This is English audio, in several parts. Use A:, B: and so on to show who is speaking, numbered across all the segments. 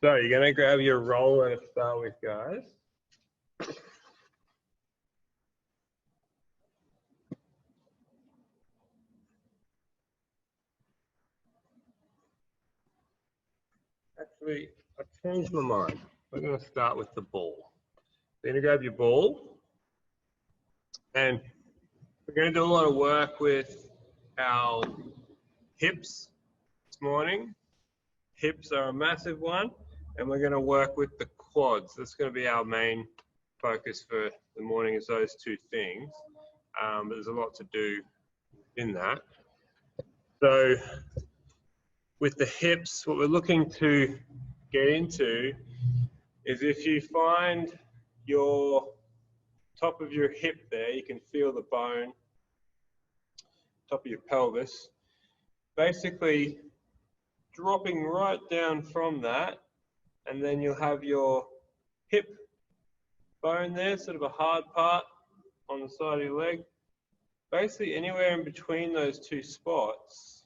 A: So you're going to grab your roller to start with, guys. Actually, I've changed my mind. We're going to start with the ball. You're going to grab your ball, and we're going to do a lot of work with our hips this morning. Hips are a massive one, and we're going to work with the quads. That's going to be our main focus for the morning, is those two things. But there's a lot to do in that. So with the hips, what we're looking to get into is if you find your top of your hip there, you can feel the bone, top of your pelvis, basically dropping right down from that, and then you'll have your hip bone there, sort of a hard part on the side of your leg. Basically anywhere in between those two spots,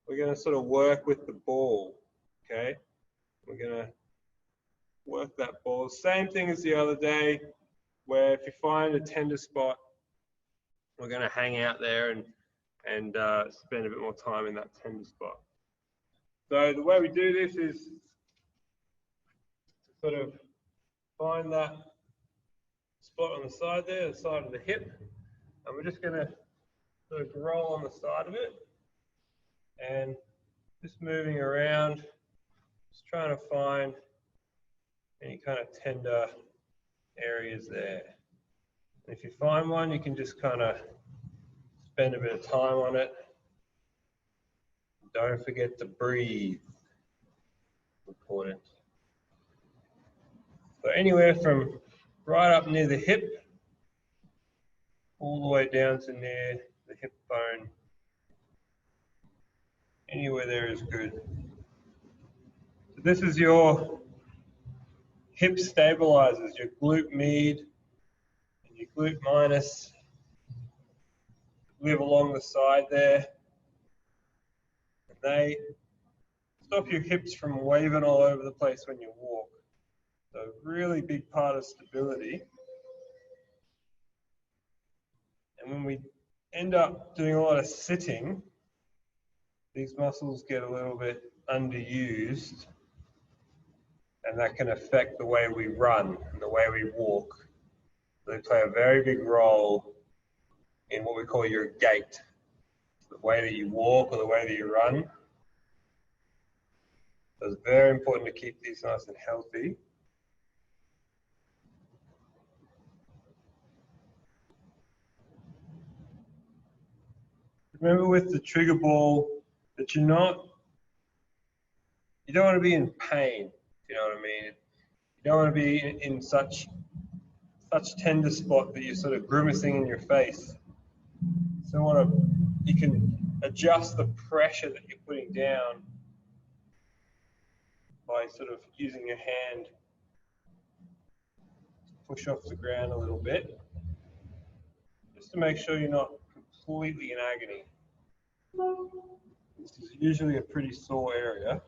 A: we're going to sort of work with the ball, okay? We're going to work that ball. Same thing as the other day, where if you find a tender spot, we're going to hang out there and spend a bit more time in that tender spot. So the way we do this is to sort of find that spot on the side there, the side of the hip, and we're just going to sort of roll on the side of it and just moving around, just trying to find any kind of tender areas there. And if you find one, you can just kind of spend a bit of time on it. Don't forget to breathe. Important. So anywhere from right up near the hip, all the way down to near the hip bone. Anywhere there is good. So this is your hip stabilizers, your glute med and your glute minus. Live along the side there. And they stop your hips from waving all over the place when you walk. So really big part of stability. And when we end up doing a lot of sitting, these muscles get a little bit underused, and that can affect the way we run and the way we walk. They play a very big role in what we call your gait, the way that you walk or the way that you run. So it's very important to keep these nice and healthy. Remember with the trigger ball that you don't want to be in pain, if you know what I mean. You don't want to be in such tender spot that you're sort of grimacing in your face. So you can adjust the pressure that you're putting down by sort of using your hand to push off the ground a little bit, just to make sure you're not completely in agony. This is usually a pretty sore area.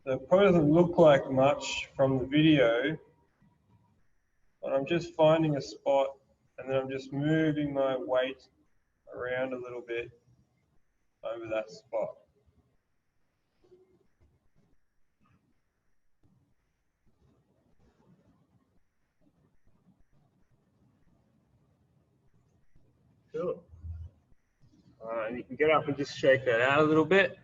A: So it probably doesn't look like much from the video, but I'm just finding a spot and then I'm just moving my weight around a little bit over that spot. Cool. And you can get up and just shake that out a little bit.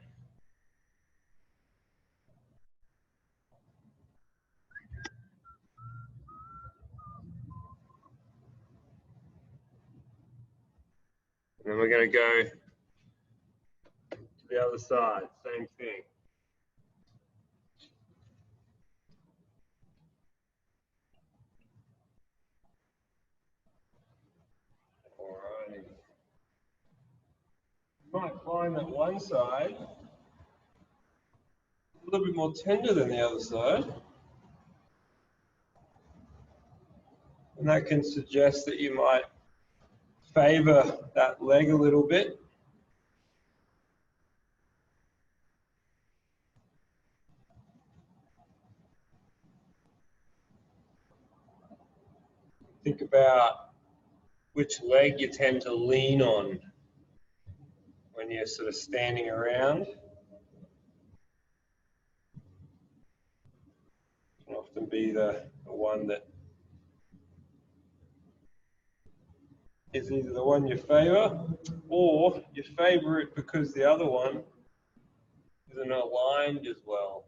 A: And then we're going to go to the other side, same thing. Alrighty. You might find that one side a little bit more tender than the other side. And that can suggest that you might favor that leg a little bit. Think about which leg you tend to lean on when you're sort of standing around. It can often be the one that is either the one you favor, or you favor it because the other one isn't aligned as well.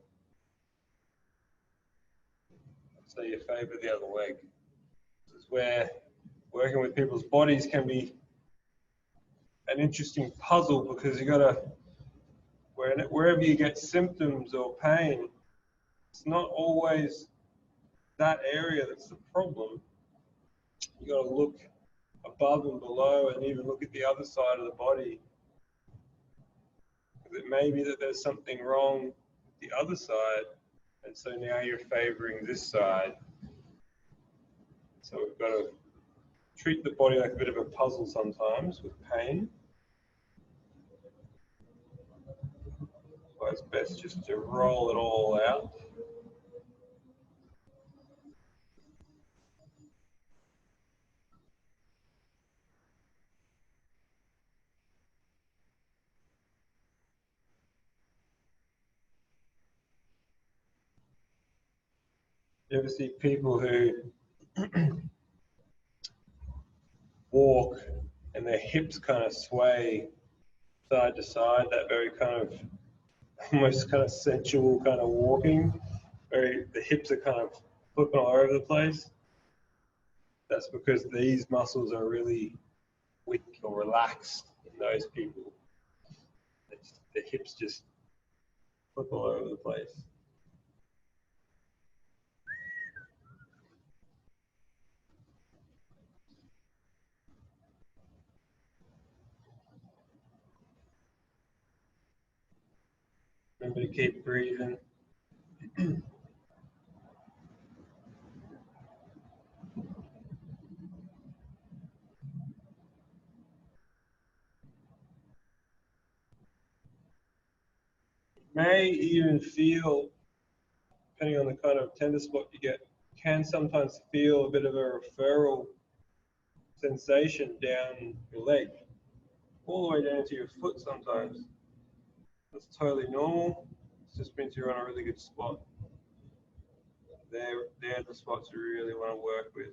A: So you favor the other leg. This is where working with people's bodies can be an interesting puzzle, because you got to, wherever you get symptoms or pain, it's not always that area that's the problem. You got to look above and below, and even look at the other side of the body. Because it may be that there's something wrong with the other side, and so now you're favoring this side. So we've got to treat the body like a bit of a puzzle sometimes with pain. So it's best just to roll it all out. You ever see people who walk and their hips kind of sway side to side, that very kind of almost kind of sensual kind of walking, the hips are kind of flipping all over the place? That's because these muscles are really weak or relaxed in those people. The hips just flip all over the place. Remember to keep breathing. May even feel, depending on the kind of tender spot you get, can sometimes feel a bit of a referral sensation down your leg, all the way down to your foot sometimes. That's totally normal. It just means you're on a really good spot. They're the spots you really want to work with.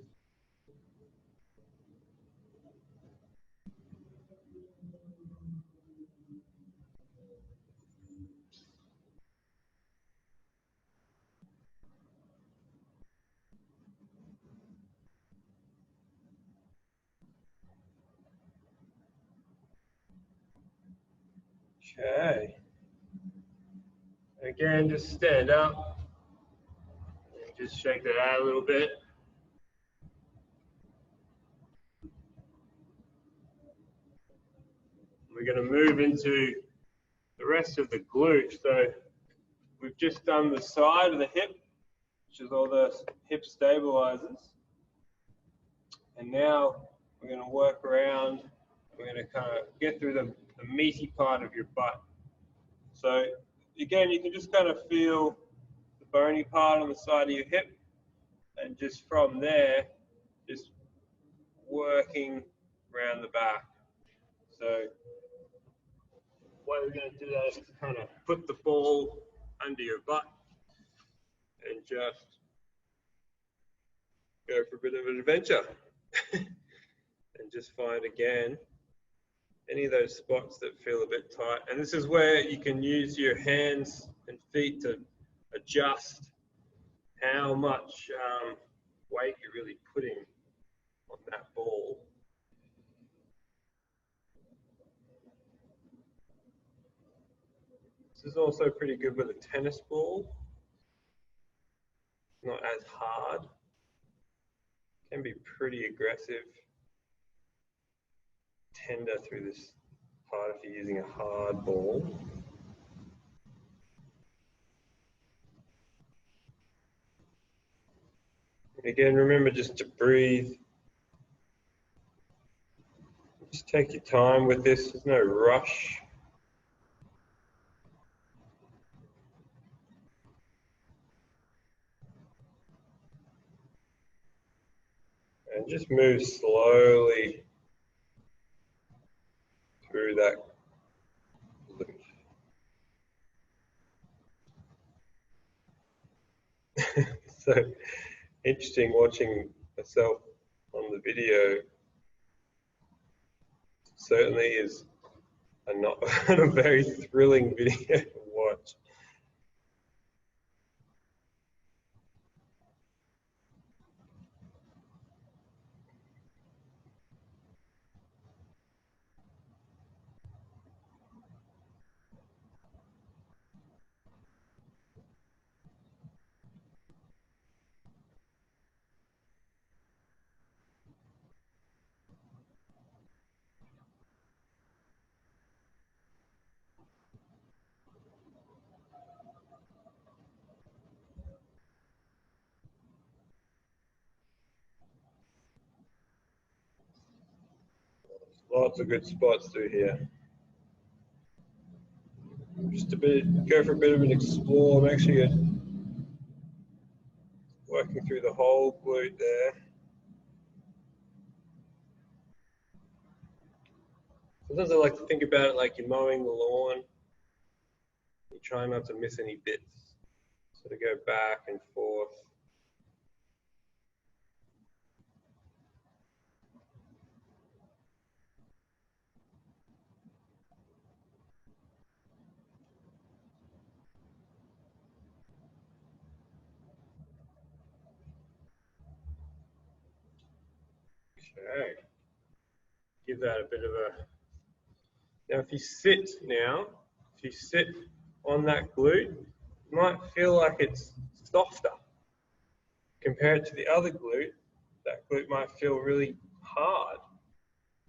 A: Okay. Again, just stand up. And just shake that out a little bit. We're going to move into the rest of the glute. So we've just done the side of the hip, which is all the hip stabilizers. And now we're going to work around. We're going to kind of get through the meaty part of your butt. So again, you can just kind of feel the bony part on the side of your hip, and just from there, just working around the back. So what we're going to do is kind of put the ball under your butt and just go for a bit of an adventure. And just find again any of those spots that feel a bit tight. And this is where you can use your hands and feet to adjust how much weight you're really putting on that ball. This is also pretty good with a tennis ball. Not as hard. Can be pretty aggressive. Tender through this part if you're using a hard ball. Again, remember just to breathe. Just take your time with this, there's no rush. And just move slowly through that loop. So interesting watching myself on the video. Certainly is not a very thrilling video to watch. Lots of good spots through here. Just go for a bit of an explore. I'm actually working through the whole glute there. Sometimes I like to think about it like you're mowing the lawn. You try not to miss any bits. Sort of go back and forth. Okay. Give that a bit of a... Now if you sit on that glute, you might feel like it's softer. Compared to the other glute, that glute might feel really hard.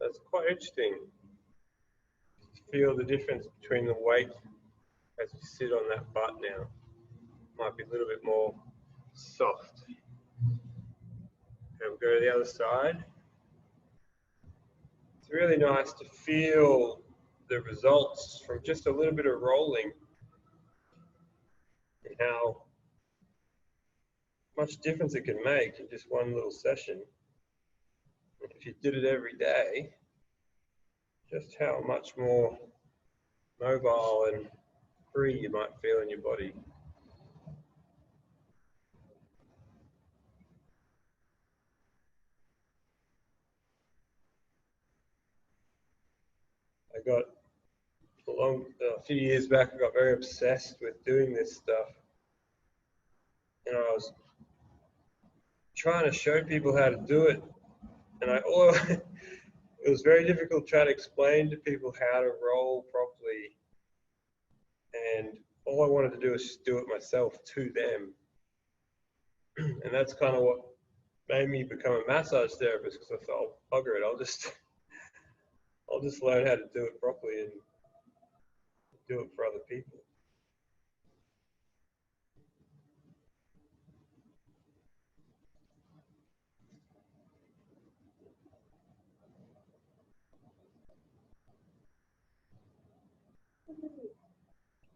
A: That's quite interesting. Feel the difference between the weight as you sit on that butt now. Might be a little bit more soft. And we'll go to the other side. It's really nice to feel the results from just a little bit of rolling and how much difference it can make in just one little session. If you did it every day, just how much more mobile and free you might feel in your body. I got a few years back, I got very obsessed with doing this stuff. And I was trying to show people how to do it. And it was very difficult to try to explain to people how to roll properly. And all I wanted to do was just do it myself to them. And that's kind of what made me become a massage therapist, because I thought, oh, bugger it, I'll just learn how to do it properly and do it for other people.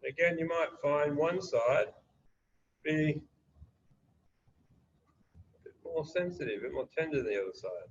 A: Again, you might find one side be a bit more sensitive, a bit more tender than the other side.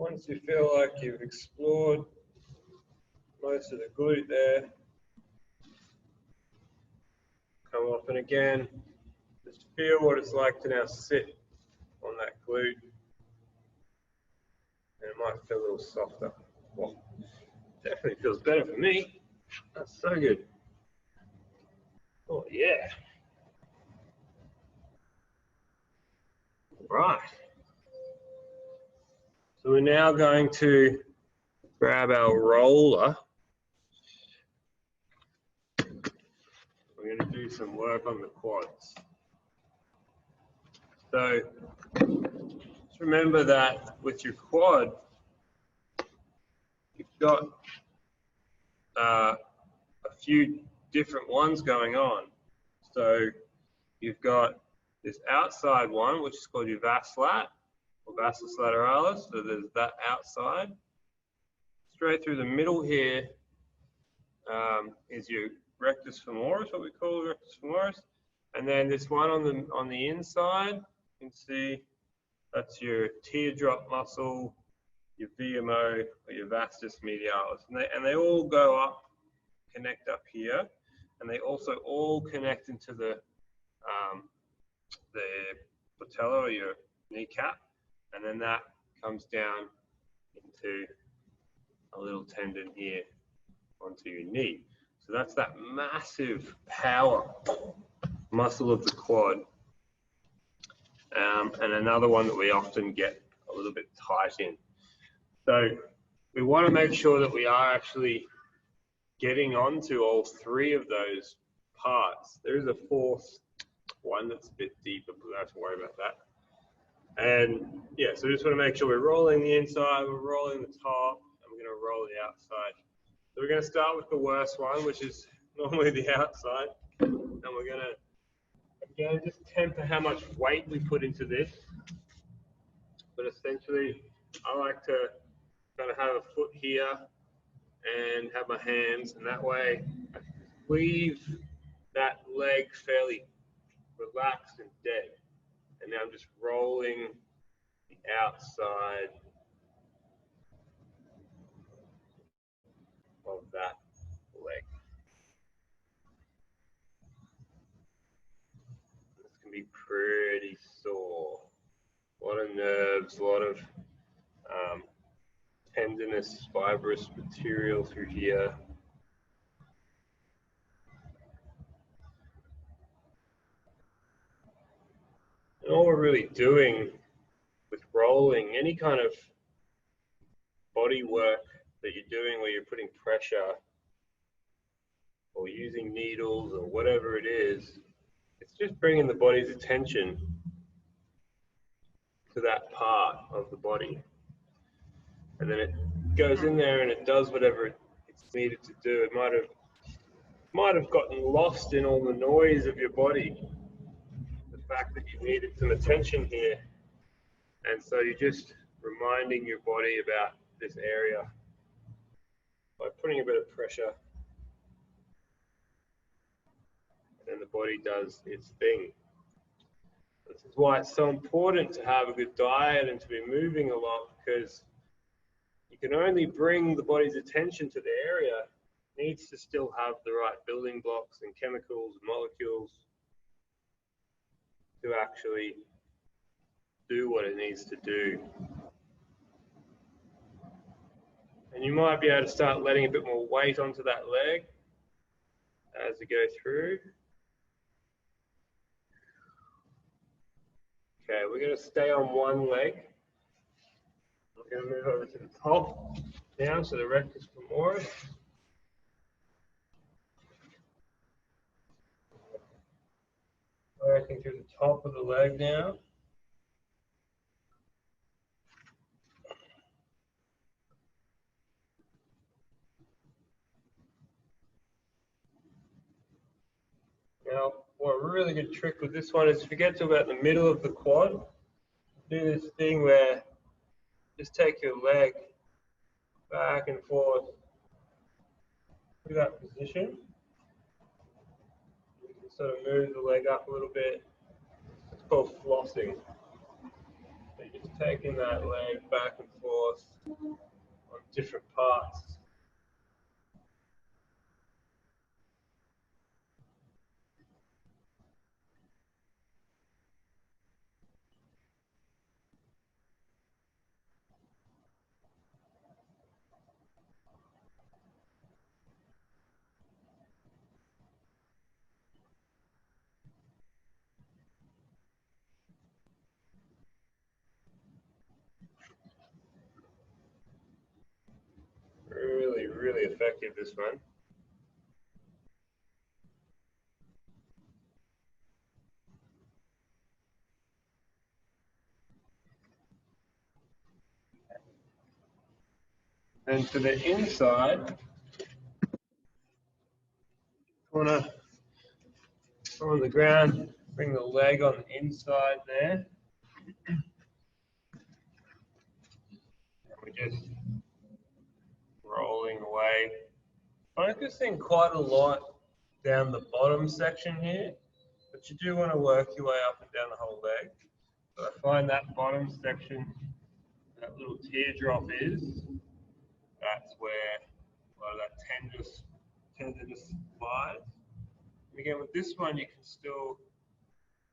A: Once you feel like you've explored most of the glute there, come off, and again, just feel what it's like to now sit on that glute. And it might feel a little softer. Well, definitely feels better for me. That's so good. Oh yeah. Right. So we're now going to grab our roller. We're going to do some work on the quads. So just remember that with your quad, you've got a few different ones going on. So you've got this outside one, which is called your vas lat or vastus lateralis. So there's that outside. Straight through the middle here is your rectus femoris, what we call rectus femoris. And then this one on the inside, you can see that's your teardrop muscle, your VMO, or your vastus medialis. And they all go up, connect up here. And they also all connect into the patella or your kneecap. And then that comes down into a little tendon here onto your knee. So that's that massive power muscle of the quad. And another one that we often get a little bit tight in. So we want to make sure that we are actually getting onto all three of those parts. There is a fourth one that's a bit deeper, but we don't have to worry about that. And yeah, so we just want to make sure we're rolling the inside, we're rolling the top, and we're going to roll the outside. So we're going to start with the worst one, which is normally the outside. And we're going to, again, just temper how much weight we put into this. But essentially, I like to kind of have a foot here and have my hands, and that way I leave that leg fairly relaxed and dead. And now I'm just rolling the outside of that leg. This can be pretty sore. A lot of nerves, a lot of tendinous, fibrous material through here. And all we're really doing with rolling, any kind of body work that you're doing where you're putting pressure or using needles or whatever it is, it's just bringing the body's attention to that part of the body. And then it goes in there and it does whatever it's needed to do. It might have gotten lost in all the noise of your body, the fact that you needed some attention here. And so you're just reminding your body about this area by putting a bit of pressure. And then the body does its thing. This is why it's so important to have a good diet and to be moving a lot, because you can only bring the body's attention to the area. It needs to still have the right building blocks and chemicals and molecules to actually do what it needs to do. And you might be able to start letting a bit more weight onto that leg as you go through. Okay, we're going to stay on one leg. We're going to move over to the top, down to the rectus femoris. Working through the top of the leg now. Now, what a really good trick with this one is if you get to about the middle of the quad, do this thing where just take your leg back and forth through that position. You can sort of move the leg up a little bit. It's called flossing. So you just taking that leg back and forth on different parts. Really, really effective, this one. And to the inside, want to on the ground, bring the leg on the inside there. And we're just rolling away, focusing quite a lot down the bottom section here, but you do want to work your way up and down the whole leg. So I find that bottom section, that little teardrop is, that's where a lot of that tenderness lies. And again, with this one, you can still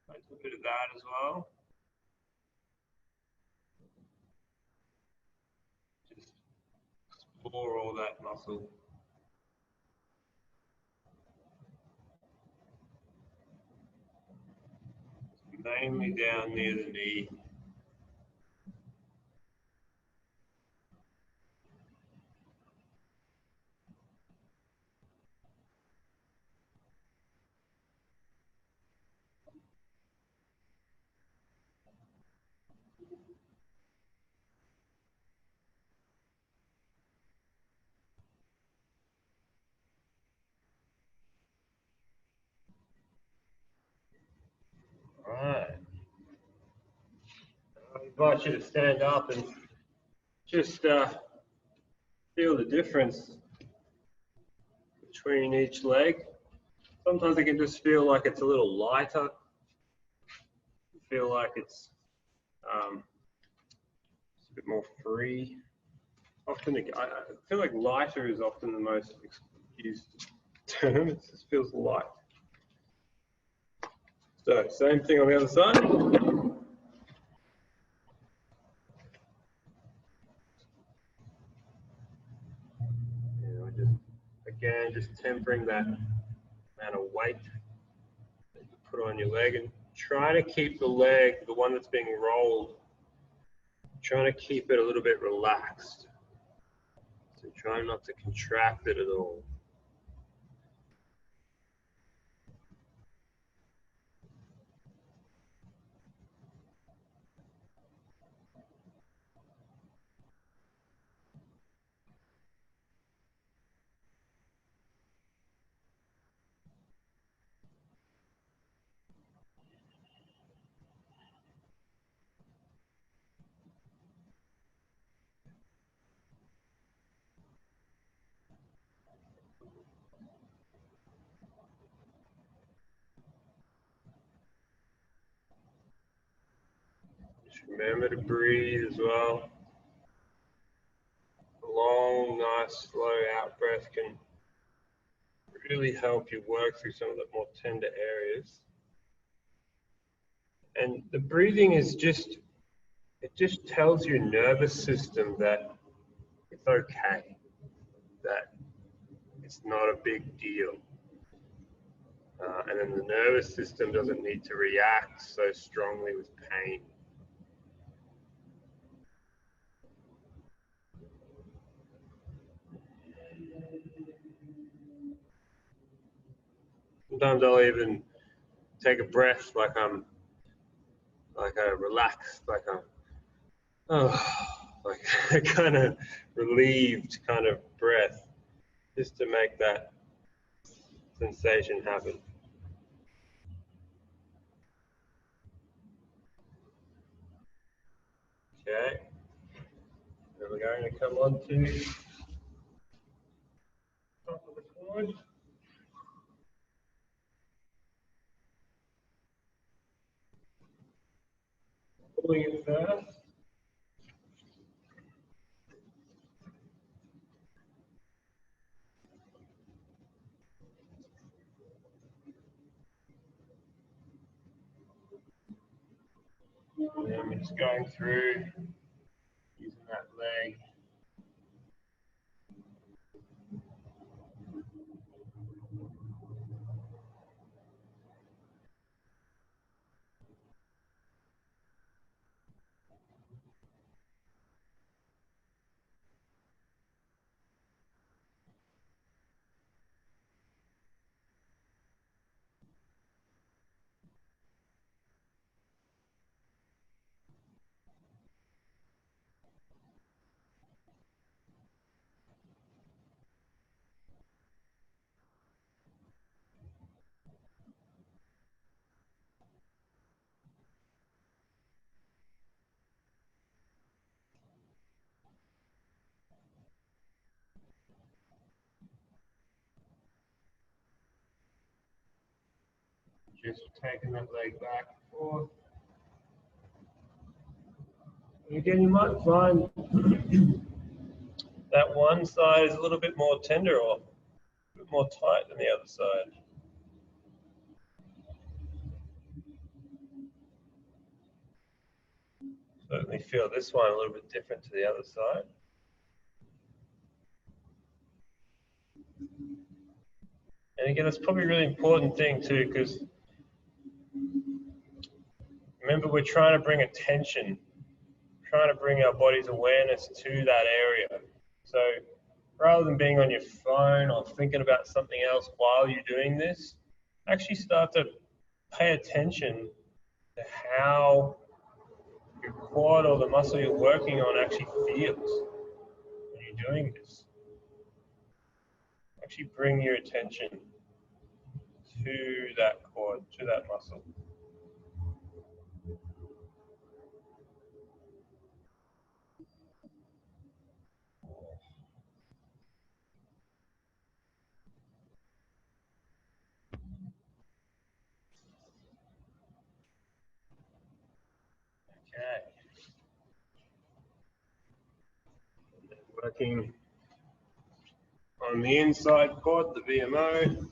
A: do a bit of that as well. Just explore all that muscle. Mainly down near the knee. All right. I invite you to stand up and just feel the difference between each leg. Sometimes it can just feel like it's a little lighter. Feel like it's a bit more free. Often, I feel like lighter is often the most used term. It just feels light. So, same thing on the other side. Again, just tempering that amount of weight that you put on your leg, and try to keep the leg, the one that's being rolled, trying to keep it a little bit relaxed. So try not to contract it at all. Just remember to breathe as well. A long, nice, slow out breath can really help you work through some of the more tender areas. And the breathing is just, it just tells your nervous system that it's okay, that it's not a big deal. And then the nervous system doesn't need to react so strongly with pain. Sometimes I'll even take a breath like I'm relaxed, like a kind of relieved kind of breath, just to make that sensation happen. Okay, then we're going to come on to top of the quad. Pulling it first. And then we're just going through, using that leg. Just taking that leg back and forth. And again, you might find that one side is a little bit more tender or a bit more tight than the other side. Certainly feel this one a little bit different to the other side. And again, that's probably a really important thing too, because remember, we're trying to bring attention, trying to bring our body's awareness to that area. So rather than being on your phone or thinking about something else while you're doing this, actually start to pay attention to how your quad or the muscle you're working on actually feels when you're doing this. Actually bring your attention to that quad, to that muscle. Okay. Working on the inside quad, the VMO.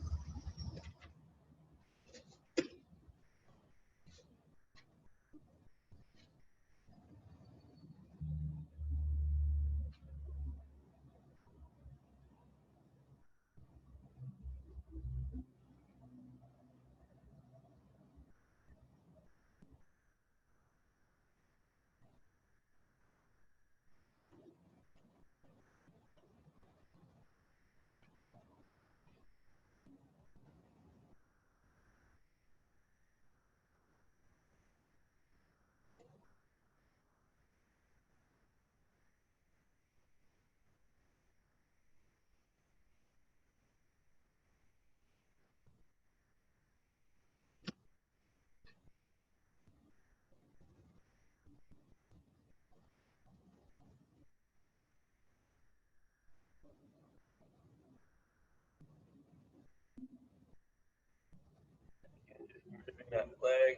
A: Moving that leg.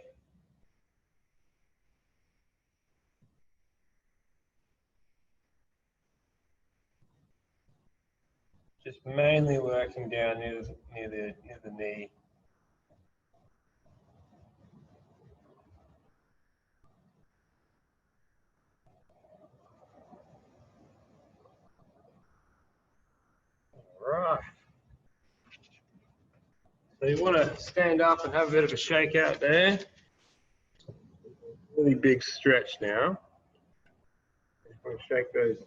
A: Just mainly working down near the knee. Right. So you want to stand up and have a bit of a shake out there. Really big stretch now. Just want to shake those,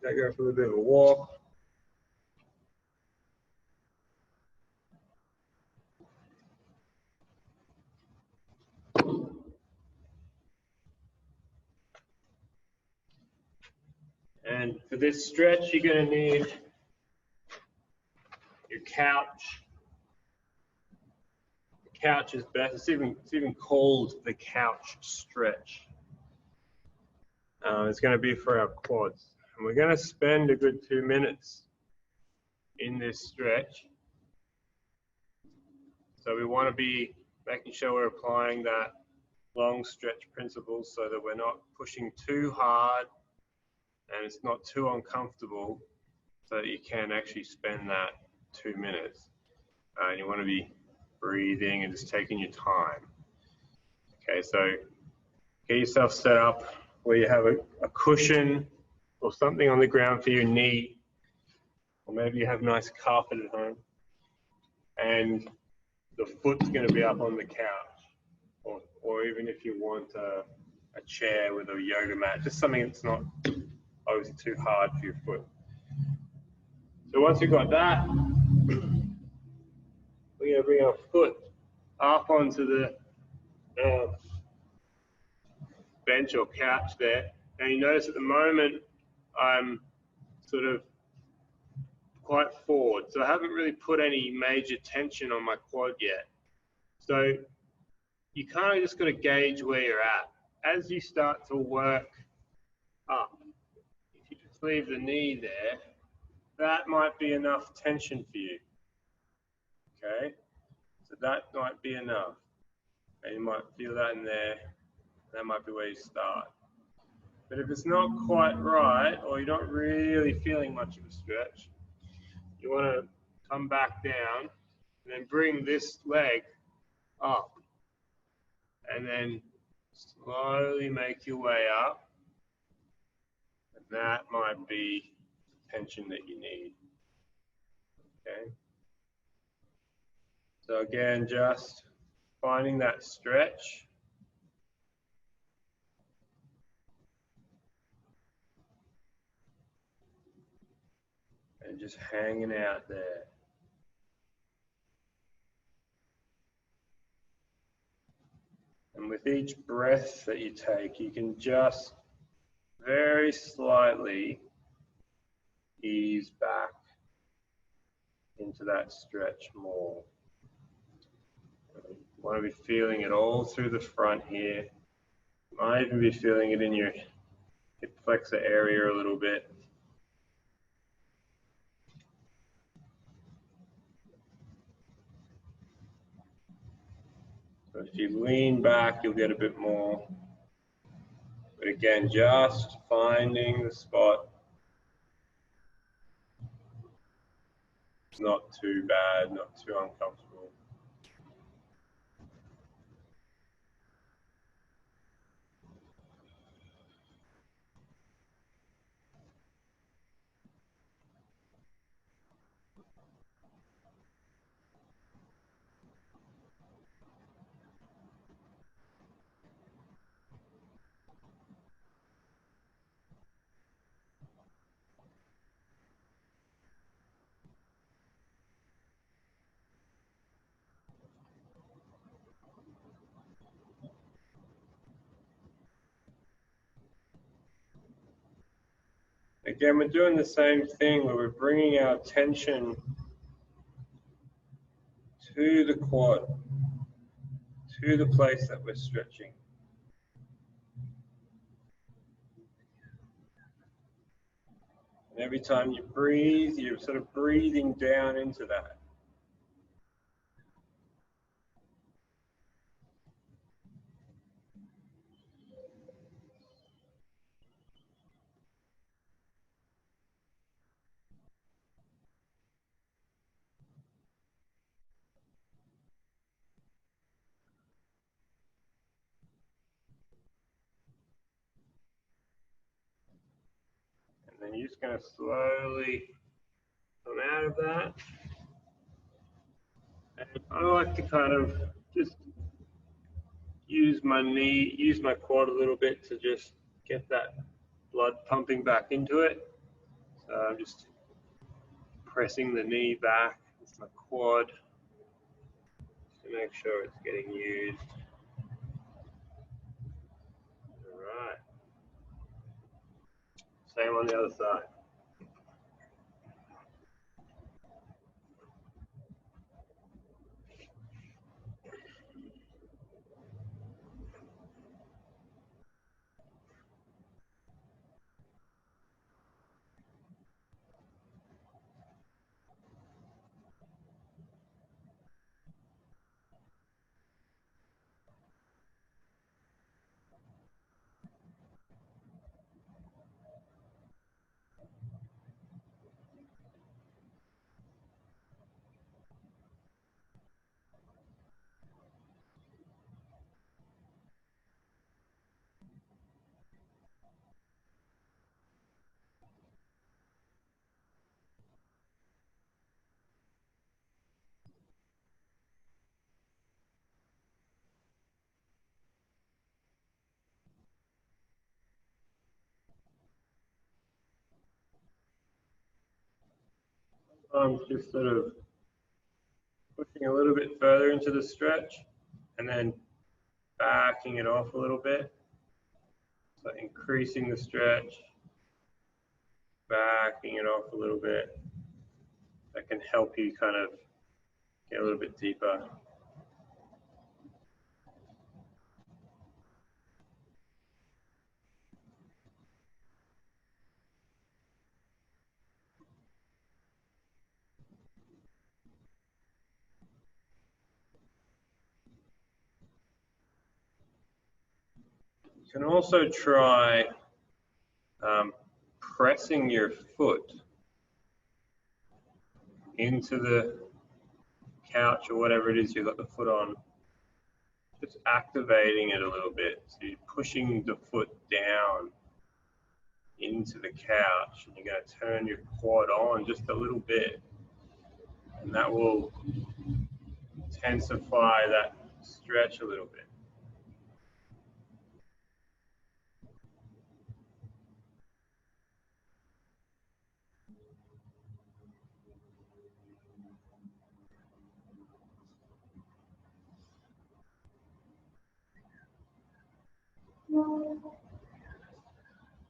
A: go for a bit of a walk. And for this stretch, you're going to need your couch. The couch is best. It's even called the couch stretch. It's going to be for our quads. And we're going to spend a good 2 minutes in this stretch. So we want to be making sure we're applying that long stretch principle so that we're not pushing too hard and it's not too uncomfortable, so that you can actually spend that 2 minutes. And you want to be breathing and just taking your time. Okay, so Get yourself set up where you have a cushion or something on the ground for your knee, or maybe you have nice carpet at home, and the foot's going to be up on the couch, or even if you want a chair with a yoga mat, just something that's not obviously too hard for your foot. So once you've got that, we're going to bring our foot up onto the bench or couch there. And you notice at the moment I'm sort of quite forward, so I haven't really put any major tension on my quad yet. So you kind of just got to gauge where you're at. As you start to work up, if you just leave the knee there, that might be enough tension for you. Okay, so that might be enough. And you might feel that in there. That might be where you start. But if it's not quite right, or you're not really feeling much of a stretch, you want to come back down and then bring this leg up. And then slowly make your way up. And that might be the tension that you need. Okay. So again, just finding that stretch. And just hanging out there. And with each breath that you take, you can just very slightly ease back into that stretch more. You want to be feeling it all through the front here. You might even be feeling it in your hip flexor area a little bit. So if you lean back, you'll get a bit more. But again, just finding the spot. It's not too bad, not too uncomfortable. Again, we're doing the same thing where we're bringing our attention to the quad, to the place that we're stretching. And every time you breathe, you're sort of breathing down into that. And then you're just going to slowly come out of that. And I like to kind of just use my knee, use my quad a little bit to just get that blood pumping back into it. So I'm just pressing the knee back with my quad to make sure it's getting used. All right. Same on the other side. I'm just sort of pushing a little bit further into the stretch and then backing it off a little bit. So increasing the stretch, backing it off a little bit. That can help you kind of get a little bit deeper. You can also try pressing your foot into the couch or whatever it is you've got the foot on, just activating it a little bit. So you're pushing the foot down into the couch and you're going to turn your quad on just a little bit, and that will intensify that stretch a little bit.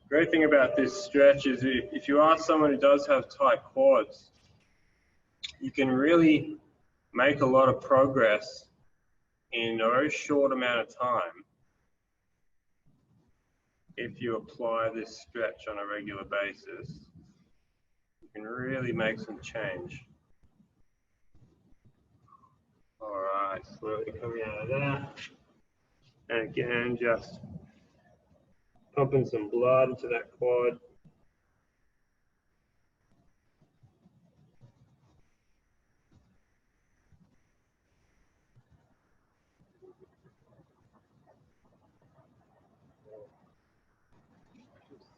A: Great thing about this stretch is if you are someone who does have tight quads, you can really make a lot of progress in a very short amount of time if you apply this stretch on a regular basis. You can really make some change. All right, slowly coming out of that. And again, just pumping some blood into that quad.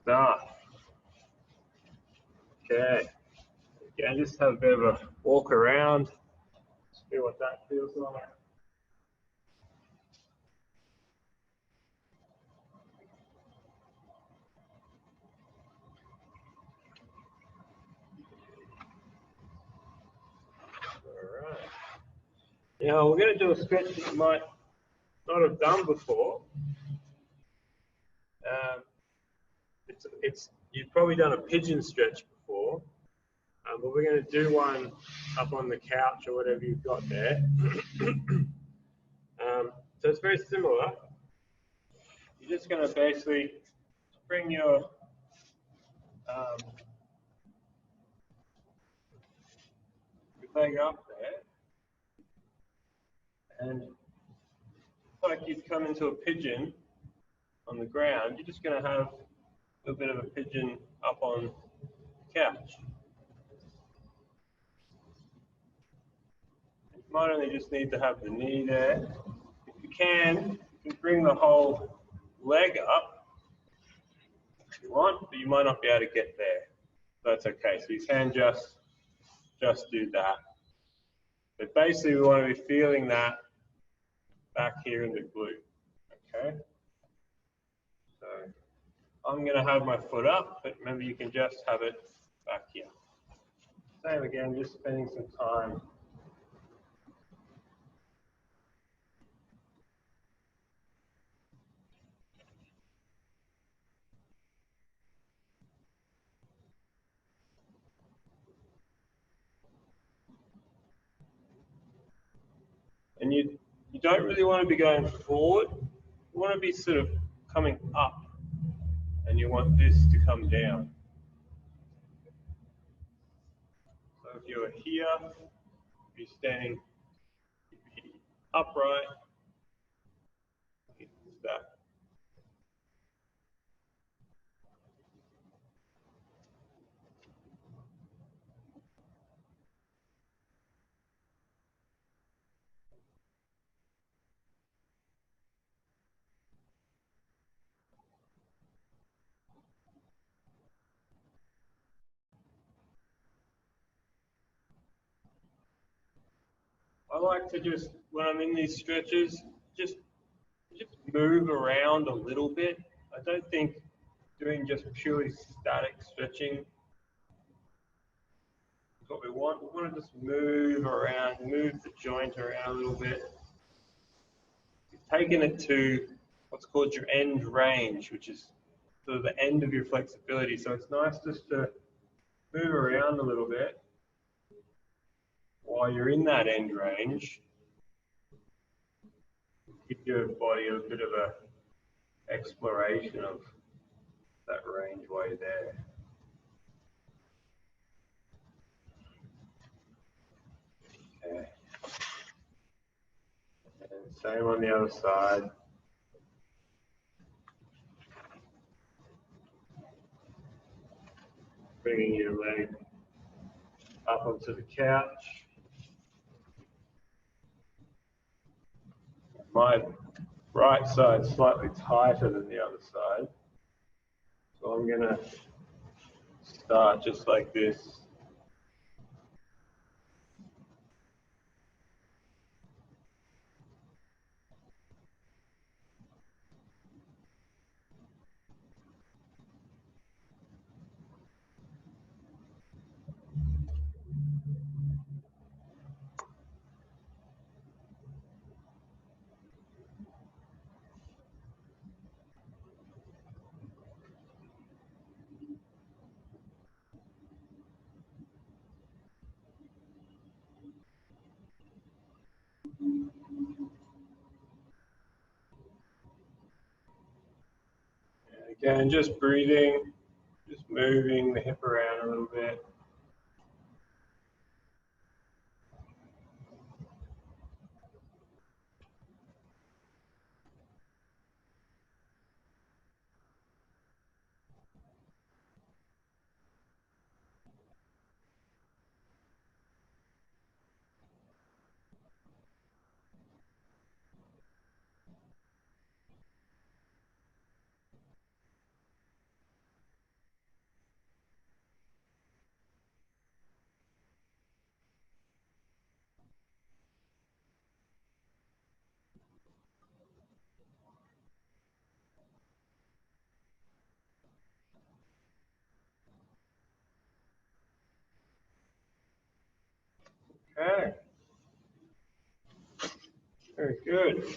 A: Stuff. Okay. Again, just have a bit of a walk around. See what that feels like. All right. Now we're going to do a stretch that you might not have done before. You've probably done a pigeon stretch before, but we're going to do one up on the couch or whatever you've got there. So it's very similar. You're just going to basically bring your leg up there, and like you'd come into a pigeon on the ground, you're just going to have a little bit of a pigeon up on the couch. You might only just need to have the knee there. If you can bring the whole leg up if you want, but you might not be able to get there. That's okay. So you can just do that. But basically, we want to be feeling that back here in the glute. Okay. So I'm going to have my foot up, but remember you can just have it back here. Same again, just spending some time. And you don't really want to be going forward. You want to be sort of coming up, and you want this to come down. So if you're here, you're standing upright, that. I like to just, when I'm in these stretches, just move around a little bit. I don't think doing just purely static stretching is what we want. We want to just move around, move the joint around a little bit. You've taken it to what's called your end range, which is sort of the end of your flexibility. So it's nice just to move around a little bit while you're in that end range. Give your body a bit of a exploration of that range while you're there. Okay. And same on the other side. Bringing your leg up onto the couch. My right side's slightly tighter than the other side. So I'm going to start just like this. Again, just breathing, just moving the hip around a little bit. Okay. Very good.